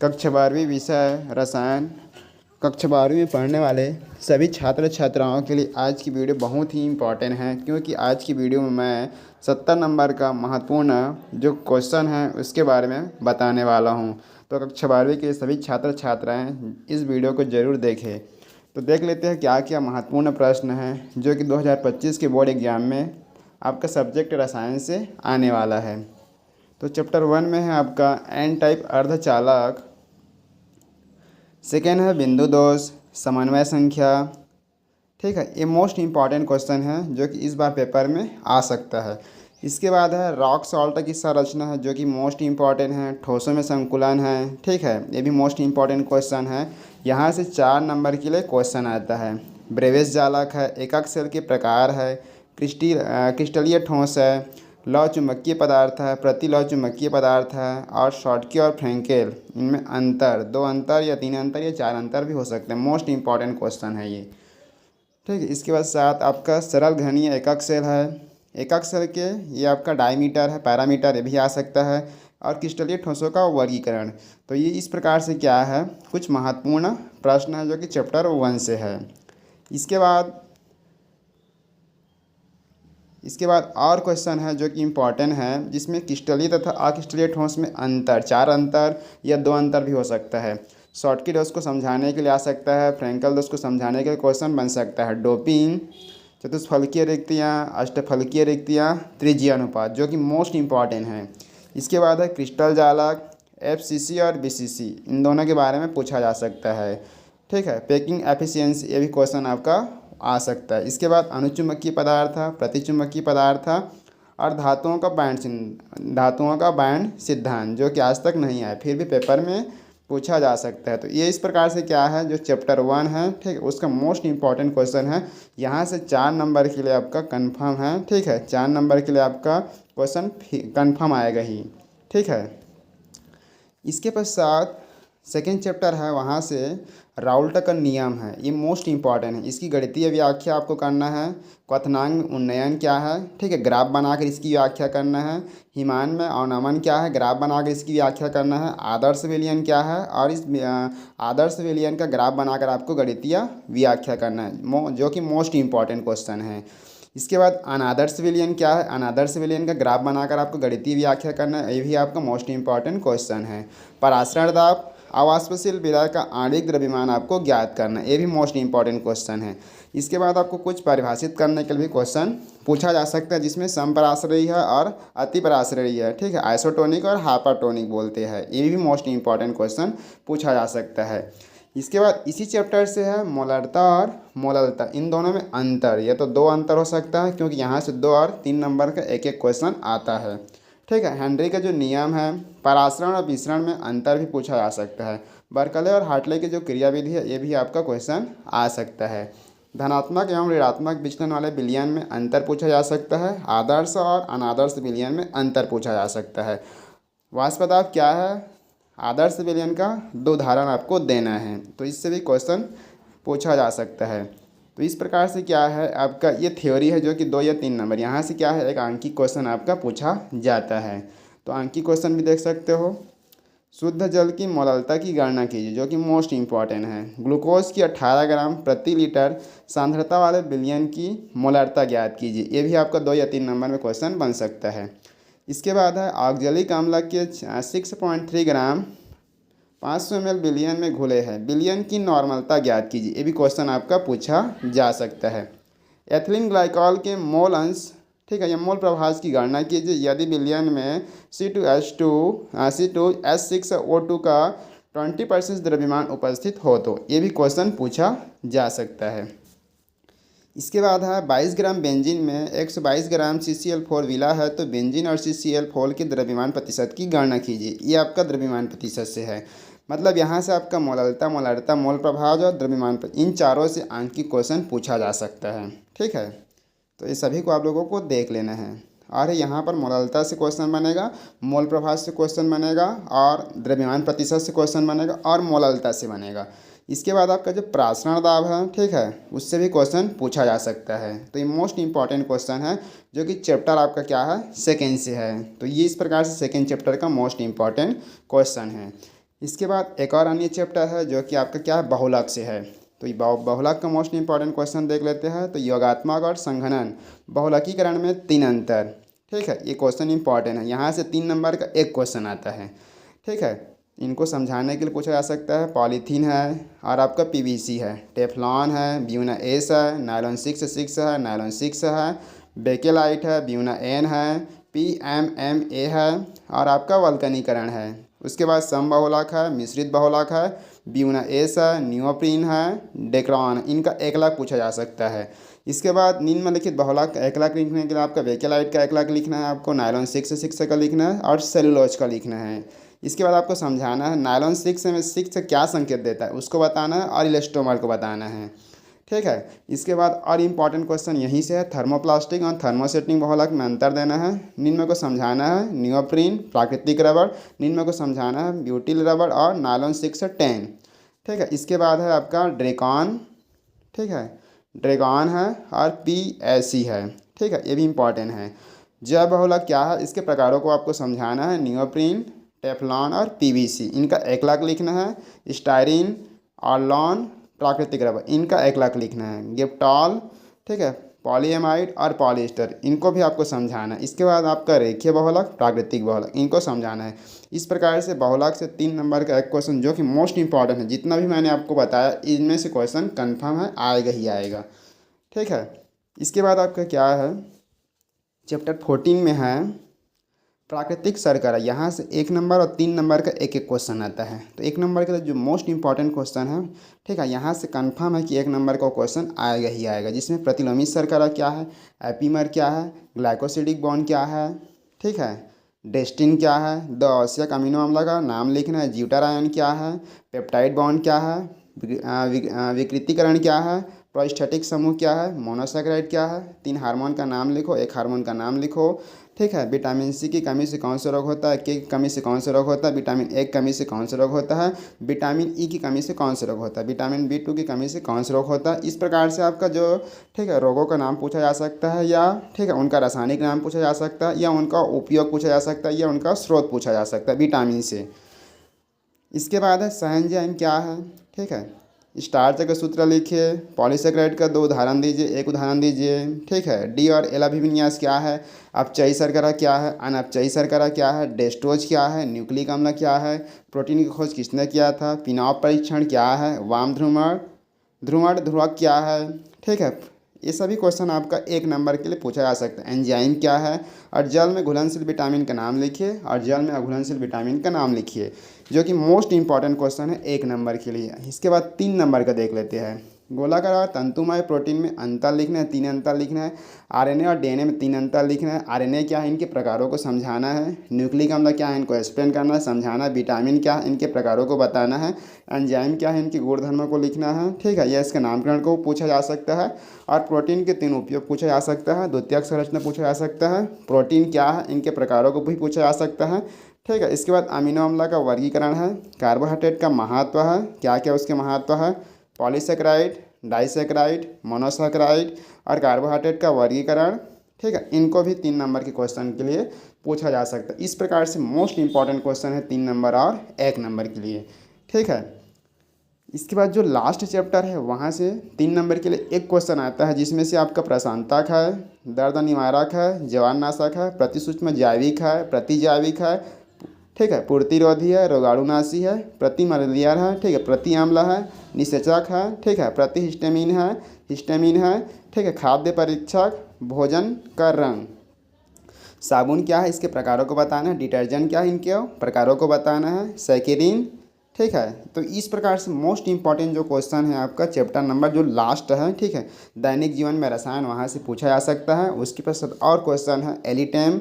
कक्षा 12वीं विषय रसायन कक्षा 12वीं में पढ़ने वाले सभी छात्र छात्राओं के लिए आज की वीडियो बहुत ही इम्पॉर्टेंट है, क्योंकि आज की वीडियो में मैं 70 नंबर का महत्वपूर्ण जो क्वेश्चन है उसके बारे में बताने वाला हूं। तो कक्षा 12वीं के सभी छात्र छात्राएं इस वीडियो को ज़रूर देखें। तो देख लेते हैं क्या क्या महत्वपूर्ण प्रश्न हैं जो कि 2025 के बोर्ड एग्जाम में आपका सब्जेक्ट रसायन से आने वाला है। तो चैप्टर 1 में है आपका एन टाइप अर्धचालक, सेकेंड है बिंदु दोष, समन्वय संख्या। ठीक है, ये मोस्ट इम्पॉर्टेंट क्वेश्चन है जो कि इस बार पेपर में आ सकता है। इसके बाद है रॉक सॉल्ट की संरचना है जो कि मोस्ट इम्पॉर्टेंट है, ठोसों में संकुलन है। ठीक है, ये भी मोस्ट इम्पॉर्टेंट क्वेश्चन है, यहाँ से 4 नंबर के लिए क्वेश्चन आता है। ब्रेविस जालक है, एकक सेल के प्रकार है, क्रिस्टलीय ठोस है, लौ चुंबकीय पदार्थ है, प्रतिलौ चुंबकीय पदार्थ है, और शॉटकी और फ्रेंकेल इनमें अंतर, 2 अंतर या 3 अंतर या 4 अंतर भी हो सकते हैं। मोस्ट इम्पॉर्टेंट क्वेश्चन है ये। ठीक है, इसके बाद साथ आपका सरल घनीय एकक सेल है, एकक सेल के ये आपका डायमीटर है, पैरामीटर ये भी आ सकता है, और क्रिस्टलीय ठोसों का वर्गीकरण। तो ये इस प्रकार से क्या है, कुछ महत्वपूर्ण प्रश्न है जो कि चैप्टर 1 से है। इसके बाद और क्वेश्चन है जो कि इम्पॉर्टेंट है, जिसमें क्रिस्टलीय तथा अक्रिस्टलीय ठोस में अंतर, 4 अंतर या 2 अंतर भी हो सकता है। शॉटकी दोष को समझाने के लिए आ सकता है, फ्रेंकल दोष को समझाने के लिए क्वेश्चन बन सकता है। डोपिंग, चतुष्फलकीय रिक्तियाँ, अष्टफलकीय रिक्तियाँ, त्रिज्यीय अनुपात जो कि मोस्ट इम्पॉर्टेंट है। इसके बाद है क्रिस्टल जालक, एफसीसी और बीसीसी, इन दोनों के बारे में पूछा जा सकता है। ठीक है, पैकिंग एफिशिएंसी, ये भी क्वेश्चन आपका आ सकता है। इसके बाद अनुचुंबकीय पदार्थ, प्रतिचुंबकीय पदार्थ और धातुओं का बैंड सिद्धांत जो कि आज तक नहीं आया, फिर भी पेपर में पूछा जा सकता है। तो ये इस प्रकार से क्या है, जो चैप्टर 1 है, ठीक है, उसका मोस्ट इम्पॉर्टेंट क्वेश्चन है। यहाँ से 4 नंबर के लिए आपका कंफर्म है। ठीक है, 4 नंबर के लिए आपका क्वेश्चन कंफर्म आएगा ही। ठीक है, इसके पश्चात सेकेंड चैप्टर है, वहाँ से राउल्ट का नियम है, ये मोस्ट इम्पॉर्टेंट है। इसकी गणितीय व्याख्या आपको करना है। क्वथनांक उन्नयन क्या है, ठीक है, ग्राफ बनाकर इसकी व्याख्या करना है। हिमान में अवनमन क्या है, ग्राफ बनाकर इसकी व्याख्या करना है। आदर्श विलयन क्या है, और इस आदर्श विलयन का ग्राफ बनाकर आपको गणितीय व्याख्या करना है, जो कि मोस्ट इम्पॉर्टेंट क्वेश्चन है। इसके बाद अनादर्श विलयन क्या है, अनादर्श विलयन का ग्राफ बनाकर आपको गणितीय व्याख्या करना है, ये भी आपका मोस्ट इम्पॉर्टेंट क्वेश्चन है। परासरण दाब, अवाष्पशील विलय का आणविक द्रव्यमान आपको ज्ञात करना है, ये भी मोस्ट इम्पॉर्टेंट क्वेश्चन है। इसके बाद आपको कुछ परिभाषित करने के लिए भी क्वेश्चन पूछा जा सकता है, जिसमें समपराश्रयी है और अतिपराश्रयी है। ठीक है, आइसोटोनिक और हाइपरटोनिक बोलते हैं, ये भी मोस्ट इम्पॉर्टेंट क्वेश्चन पूछा जा सकता है। इसके बाद इसी चैप्टर से है मोलरता और मोललता, इन दोनों में अंतर, या तो 2 अंतर हो सकता है, क्योंकि यहाँ से 2 और 3 नंबर का एक एक क्वेश्चन आता है। ठीक है, हेनरी का जो नियम है, परासरण और विसरण में अंतर भी पूछा जा सकता है। बर्कले और हार्टले की जो क्रियाविधि है, ये भी आपका क्वेश्चन आ सकता है। धनात्मक एवं ऋणात्मक विचलन वाले विलयन में अंतर पूछा जा सकता है। आदर्श और अनादर्श विलयन में अंतर पूछा जा सकता है। वाष्प दाब क्या है, आदर्श विलयन का 2 उदाहरण आपको देना है, तो इससे भी क्वेश्चन पूछा जा सकता है। तो इस प्रकार से क्या है, आपका ये थ्योरी है जो कि 2 या 3 नंबर, यहाँ से क्या है, एक अंकीय क्वेश्चन आपका पूछा जाता है। तो अंकीय क्वेश्चन भी देख सकते हो। शुद्ध जल की मोललता की गणना कीजिए, जो कि मोस्ट इम्पॉर्टेंट है। ग्लूकोज की 18 ग्राम प्रति लीटर सांद्रता वाले विलयन की मोलरता ज्ञात कीजिए, ये भी आपका 2 या 3 नंबर में क्वेश्चन बन सकता है। इसके बाद है ऑक्जेलिक अम्ल के 6.3 ग्राम 500 ml विलयन में घुले हैं, विलयन की नॉर्मलता ज्ञात कीजिए, ये भी क्वेश्चन आपका पूछा जा सकता है। एथिलीन ग्लाइकॉल के मोल अंश, ठीक है, या मोल प्रभाज की गणना कीजिए यदि विलयन में C2H6O2 का 20% द्रव्यमान उपस्थित हो, तो ये भी क्वेश्चन पूछा जा सकता है। इसके बाद है 22 ग्राम बेंजीन में 122 ग्राम CCl4 मिला है, तो बेंजीन और CCl4 के द्रव्यमान प्रतिशत की गणना कीजिए, ये आपका द्रव्यमान प्रतिशत से है। मतलब यहाँ से आपका मोललता, मोलरता, मोल प्रभाव और द्रव्यमान, इन चारों से अंकीय क्वेश्चन पूछा जा सकता है। ठीक है, तो ये सभी को आप लोगों को देख लेना है। और यहाँ पर मोललता से क्वेश्चन बनेगा, मोल प्रभाव से क्वेश्चन बनेगा, और द्रव्यमान प्रतिशत से क्वेश्चन बनेगा, और मोललता से बनेगा। इसके बाद आपका जो प्रासरण दाब है, ठीक है, उससे भी क्वेश्चन पूछा जा सकता है। तो ये मोस्ट इंपॉर्टेंट क्वेश्चन है, जो कि चैप्टर आपका क्या है, सेकेंड से है। तो ये इस प्रकार से सेकेंड चैप्टर का मोस्ट इंपॉर्टेंट क्वेश्चन है। इसके बाद एक और अन्य चैप्टर है जो कि आपका क्या है, बहुलक से है। तो ये बहुलक का मोस्ट इंपॉर्टेंट क्वेश्चन देख लेते हैं। तो योगात्मक और संघनन बहुलकीकरण में 3 अंतर। ठीक है, ये क्वेश्चन इंपॉर्टेंट है, यहाँ से 3 नंबर का एक क्वेश्चन आता है। ठीक है, इनको समझाने के लिए पूछा जा सकता है। पॉलीथीन है और आपका पीवीसी है, टेफ्लॉन है, ब्यूना एस है, नायलॉन 6 है, नायलॉन 6 है, बेकेलाइट है, ब्यूना एन है, PMMA है और आपका वल्कनीकरण है। उसके बाद समबहुलक है, मिश्रित बहुलक है, ब्यूना एस है, नियोप्रीन है, डेक्रॉन, इनका 1 लाख पूछा जा सकता है। इसके बाद निम्नलिखित बहुलक का 1 लाख लिखने के लिए आपका बेकेलाइट का 1 लाख लिखना है, आपको नायलॉन 6 का लिखना है और सेलुलोज का लिखना है। इसके बाद आपको समझाना है नायलॉन 6 में 6 से क्या संकेत देता है उसको बताना है और इलास्टोमर को बताना है। ठीक है, इसके बाद और इम्पॉर्टेंट क्वेश्चन यहीं से है, थर्मोप्लास्टिक और थर्मोसेटिंग बहुलक में अंतर देना है। निम्न को समझाना है नियोप्रीन प्राकृतिक रबड़, निम्न को समझाना है ब्यूटिल रबड़ और नायलॉन 6 से 10। ठीक है, इसके बाद है आपका ड्रेकॉन। ठीक है, ड्रेगॉन है और PAC है। ठीक है, ये भी इम्पॉर्टेंट है। जैव बहुलक क्या है, इसके प्रकारों को आपको समझाना है, नियोप्रीन, टेफ्लॉन और PVC, इनका 1 लाख लिखना है। स्टायरीन, ऑर्लॉन, प्राकृतिक रबर, इनका 1 लाख लिखना है। गिप्टॉल, ठीक है, पॉलीएमाइड और पॉलिएस्टर, इनको भी आपको समझाना है। इसके बाद आपका रेखीय बहुलक, प्राकृतिक बहुलक, इनको समझाना है। इस प्रकार से बहुलक से 3 नंबर का एक क्वेश्चन जो कि मोस्ट इंपॉर्टेंट है, जितना भी मैंने आपको बताया इनमें से क्वेश्चन कंफर्म है, आएगा ही आएगा। ठीक है, इसके बाद आपका क्या है, चैप्टर 14 में है प्राकृतिक शर्करा। यहाँ से 1 नंबर और 3 नंबर का एक एक क्वेश्चन आता है। तो 1 नंबर का जो मोस्ट इंपॉर्टेंट क्वेश्चन है, ठीक है, यहाँ से कंफर्म है कि 1 नंबर का क्वेश्चन आएगा ही आएगा, जिसमें प्रतिलोमी शर्करा क्या है, एपीमर क्या है, ग्लाइकोसिडिक बॉन्ड क्या है, ठीक है, डेस्टिन क्या है, दो आवश्यक अमीनो अम्ल का नाम लिखना है, ज्यूटारायन क्या है, पेप्टाइड बॉन्ड क्या है, विकृतीकरण क्या है, प्रोस्टैटिक समूह क्या है, मोनोसैकेराइड क्या है, 3 हार्मोन का नाम लिखो, 1 हार्मोन का नाम लिखो। ठीक है, विटामिन C की कमी से कौन सा रोग होता है, के की कमी से कौन सा रोग होता है, विटामिन A की कमी से कौन सा रोग होता है, विटामिन E की कमी से कौन सा रोग होता है, विटामिन B2 की कमी से कौन सा रोग होता है। इस प्रकार से आपका जो, ठीक है, रोगों का नाम पूछा जा सकता है, या ठीक है उनका रासायनिक नाम पूछा जा सकता है, या उनका उपयोग पूछा जा सकता है, या उनका स्रोत पूछा जा सकता है विटामिन से। इसके बाद है सहएंजाइम क्या है। ठीक है, स्टार्च का सूत्र लिखिए, पॉलीसेकेराइड का 2 उदाहरण दीजिए, 1 उदाहरण दीजिए। ठीक है, डी और एल अभिविन्यास क्या है, अपचयी शर्करा क्या है, अनअपचयी शर्करा क्या है, डेस्टोज क्या है, न्यूक्लिक अम्ल क्या है, प्रोटीन की खोज किसने किया था, पिनॉप परीक्षण क्या है, वाम ध्रुवक क्या है। ठीक है, ये सभी क्वेश्चन आपका 1 नंबर के लिए पूछा जा सकता है। एंजाइम क्या है, और जल में घुलनशील विटामिन का नाम लिखिए, और जल में अघुलनशील विटामिन का नाम लिखिए, जो कि मोस्ट इंपॉर्टेंट क्वेश्चन है 1 नंबर के लिए। इसके बाद 3 नंबर का देख लेते हैं। गोलाकार और तंतुमय प्रोटीन में अंतर लिखना है, 3 अंतर लिखना है। RNA और DNA में 3 अंतर लिखना है। RNA क्या है, इनके प्रकारों को समझाना है। न्यूक्लिक अम्ल क्या है, इनको एक्सप्लेन करना है, समझाना है। विटामिन क्या है, इनके प्रकारों को बताना है। एंजाइम क्या है, इनके गुणधर्मों को लिखना है। ठीक है, यह इसके नामकरण को पूछा जा सकता है। और प्रोटीन के 3 उपयोग पूछा जा सकता है। द्वितीयक संरचना पूछा जा सकता है। प्रोटीन क्या है, इनके प्रकारों को भी पूछा जा सकता है। ठीक है, इसके बाद अमीनो अम्ल का वर्गीकरण है। कार्बोहाइड्रेट का महत्व है, क्या क्या उसके महत्व है, पॉलीसेकेराइड, डाइसेकेराइड, मोनोसेकेराइड और कार्बोहाइड्रेट का वर्गीकरण। ठीक है, इनको भी 3 नंबर के क्वेश्चन के लिए पूछा जा सकता है। इस प्रकार से मोस्ट इंपॉर्टेंट क्वेश्चन है 3 नंबर और 1 नंबर के लिए। ठीक है, इसके बाद जो लास्ट चैप्टर है वहाँ से 3 नंबर के लिए एक क्वेश्चन आता है, जिसमें से आपका प्रशांतक है, दर्द निवारक है, जवारनाशक है, प्रतिसूक्ष्म जैविक है, प्रतिजैविक है, ठीक है, पूर्तिरोधी है, रोगाणुनाशी है, प्रति मलेरियर है, ठीक है, प्रति अम्ल है, निषेचक है, ठीक है, प्रति हिस्टामिन है, ठीक है, खाद्य परीक्षक, भोजन का रंग। साबुन क्या है, इसके प्रकारों को बताना है। डिटर्जेंट क्या है, इनके प्रकारों को बताना है। सैकेरिन, ठीक है। तो इस प्रकार से मोस्ट इंपॉर्टेंट जो क्वेश्चन है आपका चैप्टर नंबर जो लास्ट है, ठीक है, दैनिक जीवन में रसायन, वहाँ से पूछा जा सकता है। उसके पास और क्वेश्चन है एलिटेम,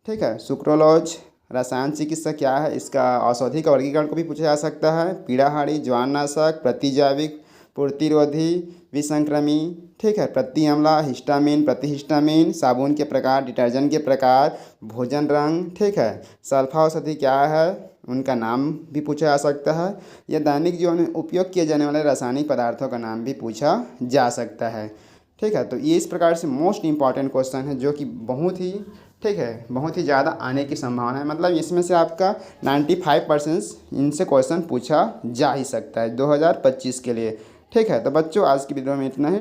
ठीक है, सुक्रोलोज, रसायन चिकित्सा क्या है, इसका औषधि का वर्गीकरण को भी पूछा जा सकता है। पीड़ाहारी, ज्वारनाशक, प्रतिजैविक, पूर्तिरोधी, विसंक्रमी, ठीक है, प्रति अम्ला, हिस्टामिन, प्रतिहिस्टामिन, साबुन के प्रकार, डिटर्जेंट के प्रकार, भोजन रंग, ठीक है, सल्फा औषधि क्या है, उनका नाम भी पूछा जा सकता है। या दैनिक जीवन में उपयोग किए जाने वाले रासायनिक पदार्थों का नाम भी पूछा जा सकता है। ठीक है, तो ये इस प्रकार से मोस्ट इंपॉर्टेंट क्वेश्चन है जो कि बहुत ही, ठीक है, बहुत ही ज़्यादा आने की संभावना है, मतलब इसमें से आपका 95% इनसे क्वेश्चन पूछा जा ही सकता है 2025 के लिए। ठीक है, तो बच्चों आज की वीडियो में इतना ही।